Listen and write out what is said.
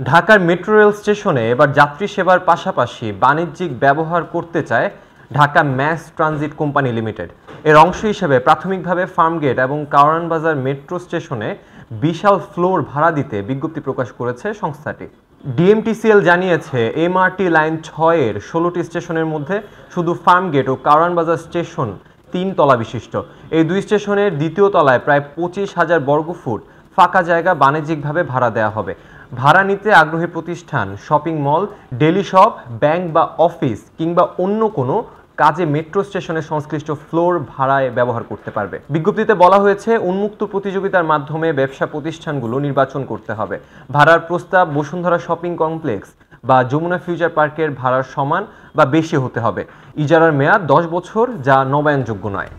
ঢাকার metro rail স্টেশনে এবার যাত্রী সেবার পাশাপাশি বাণিজ্যিক ব্যবহার করতে চায় Dhaka mass transit company limited. এর অংশ হিসেবে প্রাথমিকভাবে ফার্মগেট এবং কারওয়ান বাজার মেট্রো স্টেশনে বিশাল ফ্লোর ভাড়া দিতে বিজ্ঞপ্তি প্রকাশ করেছে সংস্থাটি। ডিএমটিসিএল জানিয়েছে এমআরটি লাইন ৬ এর ১৬টি স্টেশনের মধ্যে শুধু ফার্মগেট ও কারওয়ান বাজার স্টেশন ৩ তলা বিশিষ্ট। এই দুই স্টেশনের দ্বিতীয় তলায় প্রায় ২৫,০০০ বর্গফুট ফাঁকা জায়গা বাণিজ্যিকভাবে ভাড়া দেওয়া হবে। ভাড়া নিতে আগ্রহী প্রতিষ্ঠান shopping mall, daily shop, bank বা অফিস কিংবা অন্য কোনো কাজে মেট্রো স্টেশনের সংশ্লিষ্ট ফ্লোর ভাড়ায় ব্যবহার করতে পারবে। বিজ্ঞপ্তিতে বলা হয়েছে উন্মুক্ত প্রতিযোগিতার মাধ্যমে ব্যবসা প্রতিষ্ঠানগুলো নির্বাচন করতে হবে। ভাড়ার প্রস্তাব বসুন্ধরা শপিং কমপ্লেক্স বা যমুনা ফিউচার পার্কের ভাড়ার সমান বা বেশি হতে হবে। ইজারার মেয়াদ ১০ বছর, যা নবায়নযোগ্য নয়।